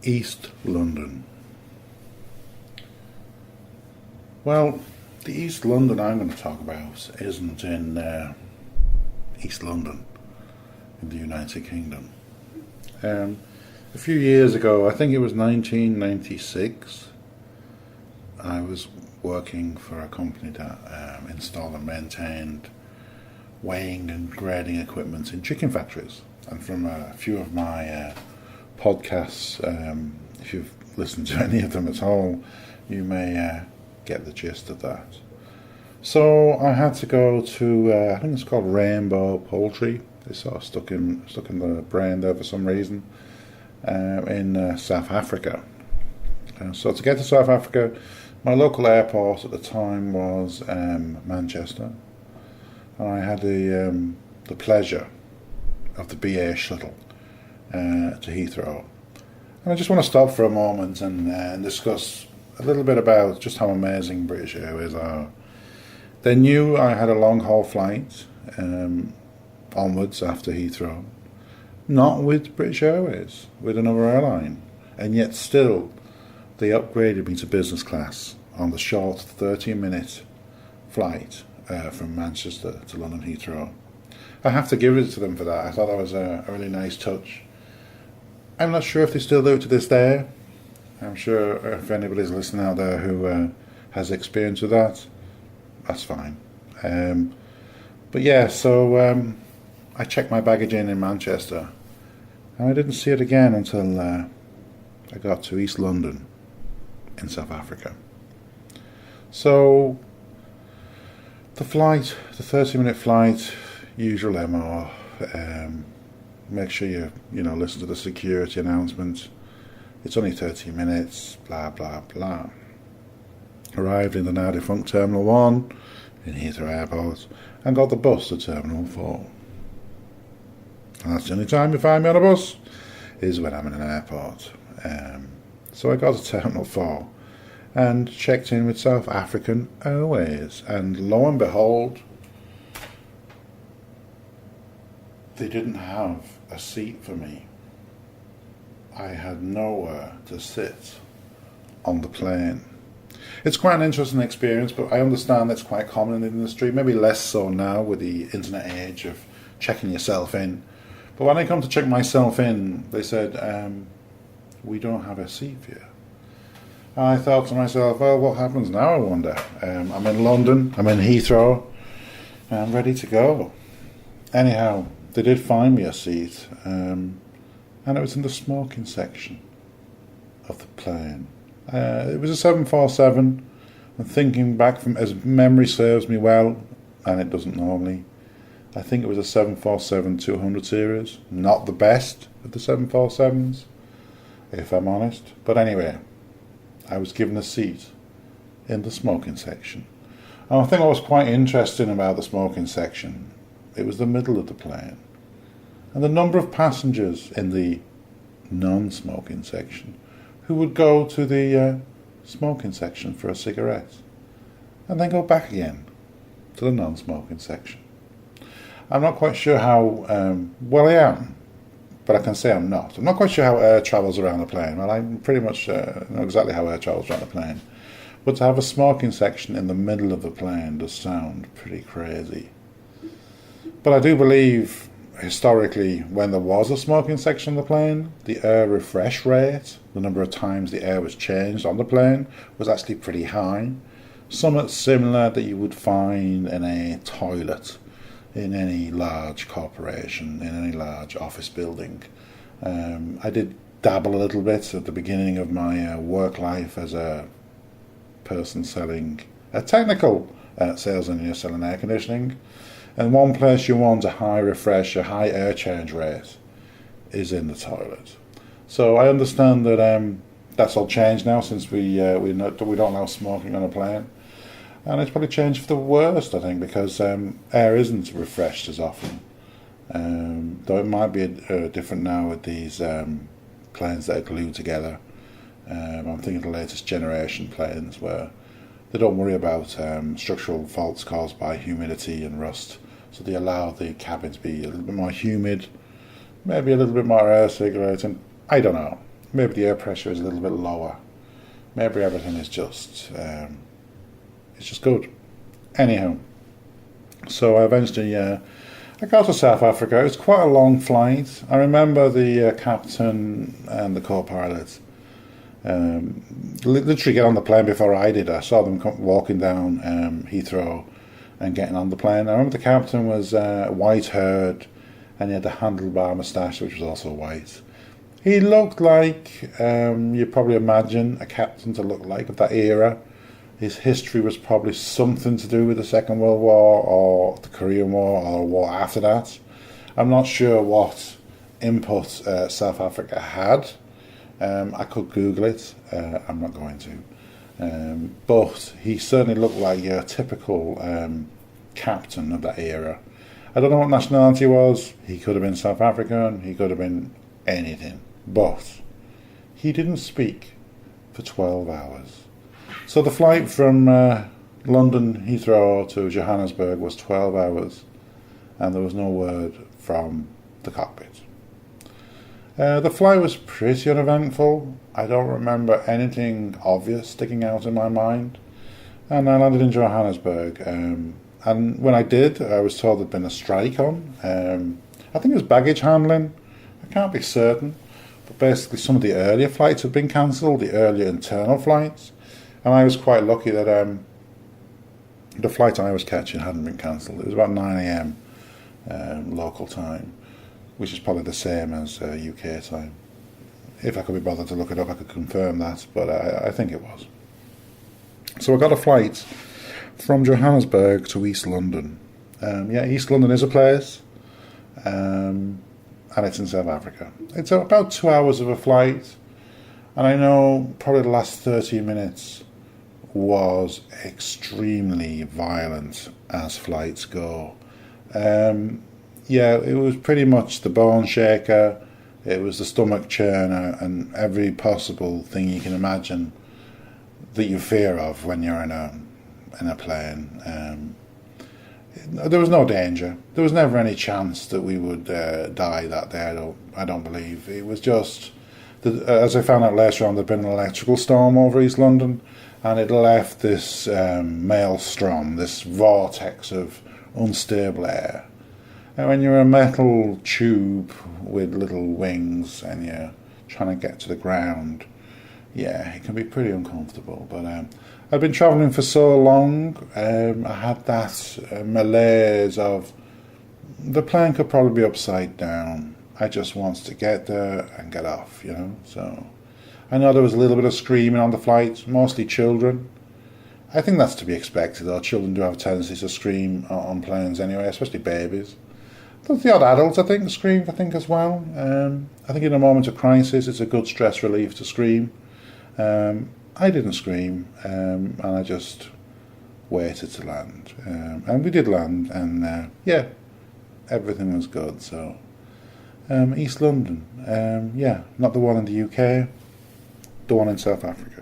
East London. Well, the East London I'm going to talk about isn't in East London in the United Kingdom. A few years ago, I think it was 1996, I was working for a company that installed and maintained weighing and grading equipment in chicken factories. And from a few of my podcasts, if you've listened to any of them at all, you may get the gist of that. So I had to go to, I think it's called Rainbow Poultry. It's sort of stuck in the brain there for some reason, in South Africa. So to get to South Africa, my local airport at the time was Manchester. And I had the pleasure of the BA shuttle to Heathrow. And I just want to stop for a moment and discuss a little bit about just how amazing British Airways are. They knew I had a long-haul flight onwards after Heathrow, not with British Airways, with another airline, and yet still they upgraded me to business class on the short 30-minute flight from Manchester to London Heathrow. I have to give it to them for that. I thought that was a really nice touch. I'm not sure if they still do it to this day. I'm sure if anybody's listening out there who has experience with that, that's fine. But yeah, so I checked my baggage in Manchester, and I didn't see it again until I got to East London in South Africa. So the flight, the 30-minute flight, usual MO. Make sure you listen to the security announcement. It's only 30 minutes, blah, blah, blah. Arrived in the now defunct Terminal 1 in Heathrow Airport and got the bus to Terminal 4. And that's the only time you find me on a bus, is when I'm in an airport. So I got to Terminal 4 and checked in with South African Airways. And lo and behold, they didn't have a seat for me. I had nowhere to sit on the plane. It's quite an interesting experience, but I understand that's quite common in the industry, maybe less so now with the internet age of checking yourself in. But when I come to check myself in, they said, we don't have a seat for you. And I thought to myself, well, what happens now, I wonder? I'm in London, I'm in Heathrow, and I'm ready to go. Anyhow, they did find me a seat, and it was in the smoking section of the plane. It was a 747, and thinking back from, as memory serves me well, and it doesn't normally, I think it was a 747-200 series, not the best of the 747s, if I'm honest. But anyway, I was given a seat in the smoking section. And I think what was quite interesting about the smoking section, it was the middle of the plane. And the number of passengers in the non-smoking section who would go to the smoking section for a cigarette and then go back again to the non-smoking section. I'm not quite sure how, well I am, but I can say I'm not. I'm not quite sure how air travels around the plane. Well, I pretty much know exactly how air travels around the plane. But to have a smoking section in the middle of the plane does sound pretty crazy. But I do believe, historically, when there was a smoking section on the plane, the air refresh rate, the number of times the air was changed on the plane, was actually pretty high. Somewhat similar that you would find in a toilet in any large corporation, in any large office building. I did dabble a little bit at the beginning of my work life as a person selling, a technical sales engineer selling air conditioning. And one place you want a high refresh, a high air change rate is in the toilet. So I understand that that's all changed now since we don't allow smoking on a plane. And it's probably changed for the worst, I think, because air isn't refreshed as often. Though it might be different now with these planes that are glued together. I'm thinking of the latest generation planes where they don't worry about structural faults caused by humidity and rust. So they allow the cabin to be a little bit more humid, maybe a little bit more air circulating. I don't know. maybe the air pressure is a little bit lower. Maybe everything is just it's just good. Anyhow, so I eventually I got to South Africa. It was quite a long flight. I remember the captain and the co-pilot literally get on the plane before I did. I saw them walking down Heathrow and getting on the plane. I remember the captain was white-haired, and he had the handlebar moustache, which was also white. He looked like you probably imagine a captain to look like of that era. His history was probably something to do with the Second World War or the Korean War or a war after that. I'm not sure what input South Africa had. I could Google it. I'm not going to. But he certainly looked like a typical captain of that era. I don't know what nationality he was. He could have been South African. He could have been anything. But he didn't speak for 12 hours. So the flight from London Heathrow to Johannesburg was 12 hours, and there was no word from the cockpit. The flight was pretty uneventful. I don't remember anything obvious sticking out in my mind. And I landed in Johannesburg. And when I did, I was told there'd been a strike on. I think it was baggage handling. I can't be certain. But basically some of the earlier flights had been cancelled, the earlier internal flights. And I was quite lucky that the flight I was catching hadn't been cancelled. It was about 9 a.m. Local time, which is probably the same as UK time. If I could be bothered to look it up, I could confirm that, but I think it was. So I got a flight from Johannesburg to East London. East London is a place, and it's in South Africa. It's about 2 hours of a flight, and I know probably the last 30 minutes was extremely violent as flights go. It was pretty much the bone shaker, it was the stomach churner, and every possible thing you can imagine that you fear of when you're in a plane. There was no danger. There was never any chance that we would die that day. I don't believe. It was just that, as I found out later on, there'd been an electrical storm over East London, and it left this maelstrom, this vortex of unstable air. And when you're a metal tube with little wings and you're trying to get to the ground, it can be pretty uncomfortable. But I'd been travelling for so long, I had that malaise of the plane could probably be upside down. I just wanted to get there and get off, So I know there was a little bit of screaming on the flight, mostly children. I think that's to be expected, though. Children do have a tendency to scream on planes anyway, especially babies. The odd adults, I think, scream, as well. I think in a moment of crisis, it's a good stress relief to scream. I didn't scream, and I just waited to land. And we did land, and everything was good. So, East London, not the one in the UK, the one in South Africa.